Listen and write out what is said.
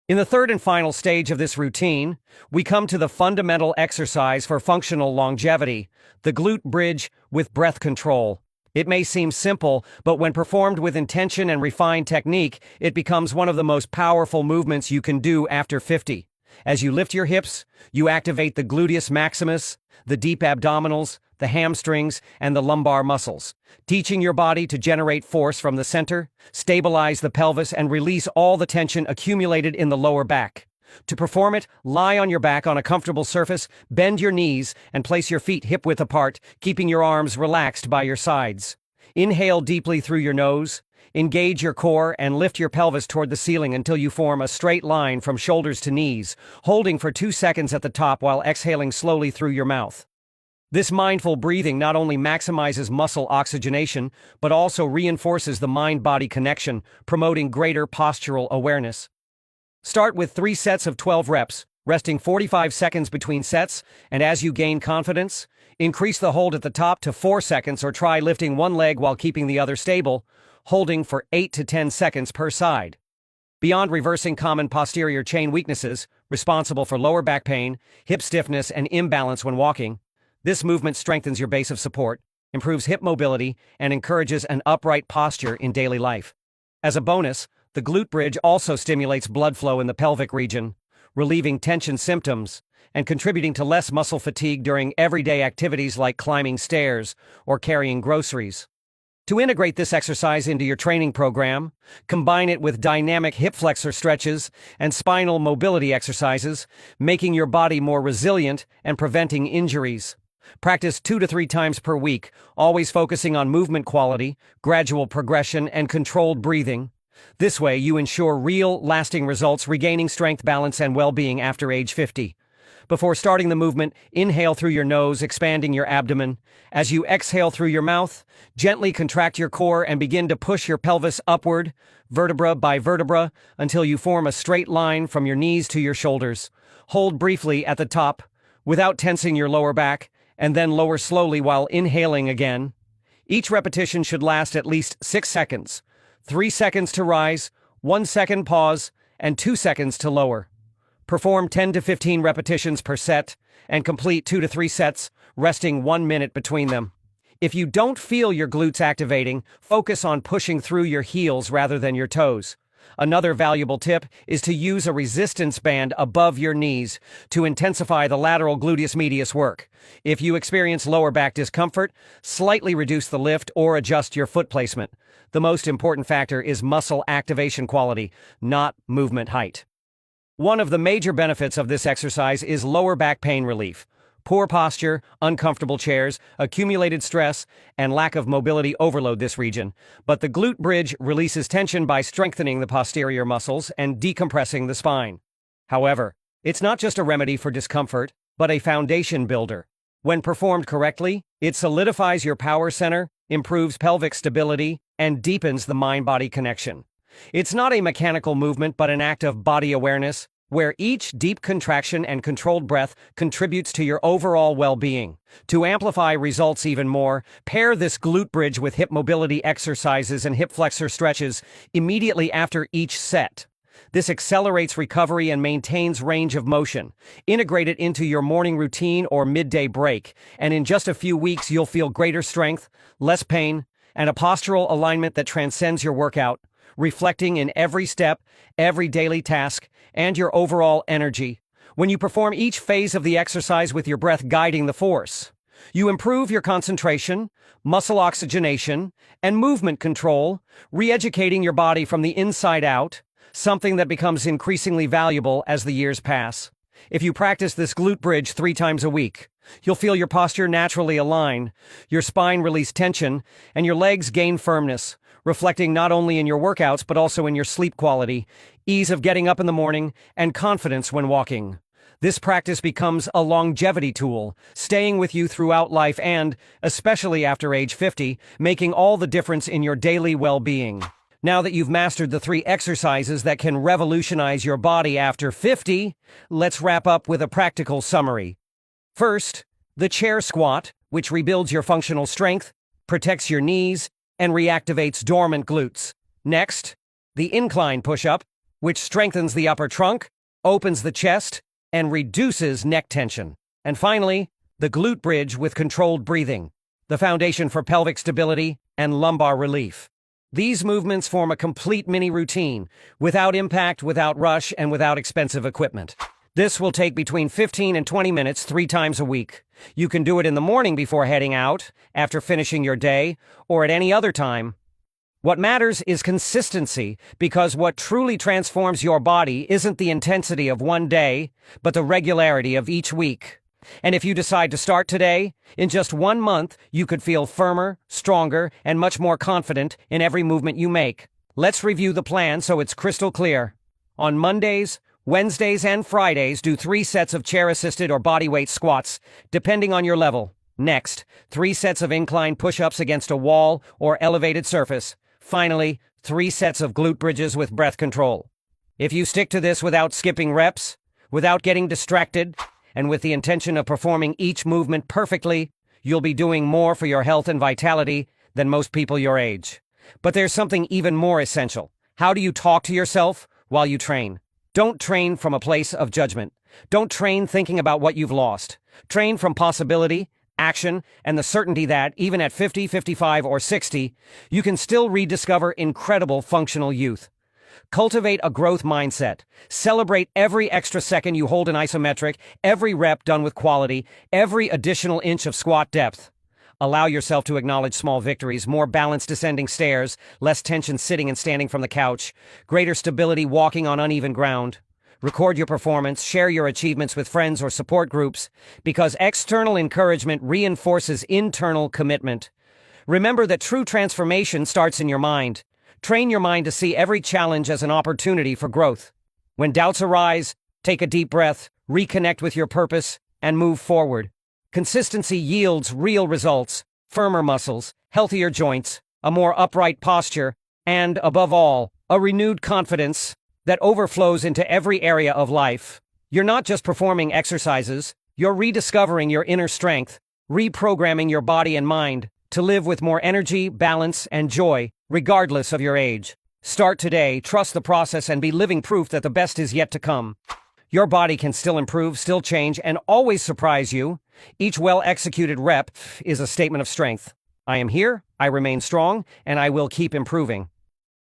In the third and final stage of this routine, we come to the fundamental exercise for functional longevity, the glute bridge with breath control. It may seem simple, but when performed with intention and refined technique, it becomes one of the most powerful movements you can do after 50. As you lift your hips, you activate the gluteus maximus, the deep abdominals, the hamstrings, and the lumbar muscles, teaching your body to generate force from the center, stabilize the pelvis, and release all the tension accumulated in the lower back. To perform it, lie on your back on a comfortable surface, bend your knees, and place your feet hip-width apart, keeping your arms relaxed by your sides. Inhale deeply through your nose. Engage your core and lift your pelvis toward the ceiling until you form a straight line from shoulders to knees, holding for 2 seconds at the top while exhaling slowly through your mouth. This mindful breathing not only maximizes muscle oxygenation, but also reinforces the mind-body connection, promoting greater postural awareness. Start with 3 sets of 12 reps, resting 45 seconds between sets, and as you gain confidence, increase the hold at the top to 4 seconds or try lifting one leg while keeping the other stable, holding for 8 to 10 seconds per side. Beyond reversing common posterior chain weaknesses, responsible for lower back pain, hip stiffness, and imbalance when walking, this movement strengthens your base of support, improves hip mobility, and encourages an upright posture in daily life. As a bonus, the glute bridge also stimulates blood flow in the pelvic region, relieving tension symptoms, and contributing to less muscle fatigue during everyday activities like climbing stairs or carrying groceries. To integrate this exercise into your training program, combine it with dynamic hip flexor stretches and spinal mobility exercises, making your body more resilient and preventing injuries. Practice 2 to 3 times per week, always focusing on movement quality, gradual progression, and controlled breathing. This way, you ensure real, lasting results, regaining strength, balance, and well-being after age 50. Before starting the movement, inhale through your nose, expanding your abdomen. As you exhale through your mouth, gently contract your core and begin to push your pelvis upward, vertebra by vertebra, until you form a straight line from your knees to your shoulders. Hold briefly at the top, without tensing your lower back, and then lower slowly while inhaling again. Each repetition should last at least 6 seconds. 3 seconds to rise, 1 second pause, and 2 seconds to lower. Perform 10 to 15 repetitions per set, and complete 2 to 3 sets, resting 1 minute between them. If you don't feel your glutes activating, focus on pushing through your heels rather than your toes. Another valuable tip is to use a resistance band above your knees to intensify the lateral gluteus medius work. If you experience lower back discomfort, slightly reduce the lift or adjust your foot placement. The most important factor is muscle activation quality, not movement height. One of the major benefits of this exercise is lower back pain relief. Poor posture, uncomfortable chairs, accumulated stress, and lack of mobility overload this region, but the glute bridge releases tension by strengthening the posterior muscles and decompressing the spine. However, it's not just a remedy for discomfort, but a foundation builder. When performed correctly, it solidifies your power center, improves pelvic stability, and deepens the mind-body connection. It's not a mechanical movement, but an act of body awareness, where each deep contraction and controlled breath contributes to your overall well-being. To amplify results even more, pair this glute bridge with hip mobility exercises and hip flexor stretches immediately after each set. This accelerates recovery and maintains range of motion. Integrate it into your morning routine or midday break, and in just a few weeks you'll feel greater strength, less pain, and a postural alignment that transcends your workout, reflecting in every step, every daily task, and your overall energy. When you perform each phase of the exercise with your breath guiding the force, you improve your concentration, muscle oxygenation, and movement control, re-educating your body from the inside out, something that becomes increasingly valuable as the years pass. If you practice this glute bridge 3 times a week, you'll feel your posture naturally align, your spine release tension, and your legs gain firmness, reflecting not only in your workouts but also in your sleep quality, ease of getting up in the morning, and confidence when walking. This practice becomes a longevity tool, staying with you throughout life and, especially after age 50, making all the difference in your daily well-being. Now that you've mastered the 3 exercises that can revolutionize your body after 50, let's wrap up with a practical summary. First, the chair squat, which rebuilds your functional strength, protects your knees, and reactivates dormant glutes. Next, the incline push-up, which strengthens the upper trunk, opens the chest, and reduces neck tension. And finally, the glute bridge with controlled breathing, the foundation for pelvic stability and lumbar relief. These movements form a complete mini routine, without impact, without rush, and without expensive equipment. This will take between 15 and 20 minutes 3 times a week. You can do it in the morning before heading out, after finishing your day, or at any other time. What matters is consistency, because what truly transforms your body isn't the intensity of one day, but the regularity of each week. And if you decide to start today, in just 1 month, you could feel firmer, stronger, and much more confident in every movement you make. Let's review the plan so it's crystal clear. On Mondays, Wednesdays, and Fridays, do 3 sets of chair-assisted or bodyweight squats, depending on your level. Next, 3 sets of incline push-ups against a wall or elevated surface. Finally, 3 sets of glute bridges with breath control. If you stick to this without skipping reps, without getting distracted, and with the intention of performing each movement perfectly, you'll be doing more for your health and vitality than most people your age. But there's something even more essential. How do you talk to yourself while you train? Don't train from a place of judgment. Don't train thinking about what you've lost. Train from possibility, action, and the certainty that, even at 50, 55, or 60, you can still rediscover incredible functional youth. Cultivate a growth mindset. Celebrate every extra second you hold in isometric, every rep done with quality, every additional inch of squat depth. Allow yourself to acknowledge small victories, more balanced descending stairs, less tension sitting and standing from the couch, greater stability walking on uneven ground. Record your performance, share your achievements with friends or support groups, because external encouragement reinforces internal commitment. Remember that true transformation starts in your mind. Train your mind to see every challenge as an opportunity for growth. When doubts arise, take a deep breath, reconnect with your purpose, and move forward. Consistency yields real results, firmer muscles, healthier joints, a more upright posture, and, above all, a renewed confidence that overflows into every area of life. You're not just performing exercises, you're rediscovering your inner strength, reprogramming your body and mind to live with more energy, balance, and joy, regardless of your age. Start today, trust the process, and be living proof that the best is yet to come. Your body can still improve, still change, and always surprise you. Each well-executed rep is a statement of strength. I am here, I remain strong, and I will keep improving.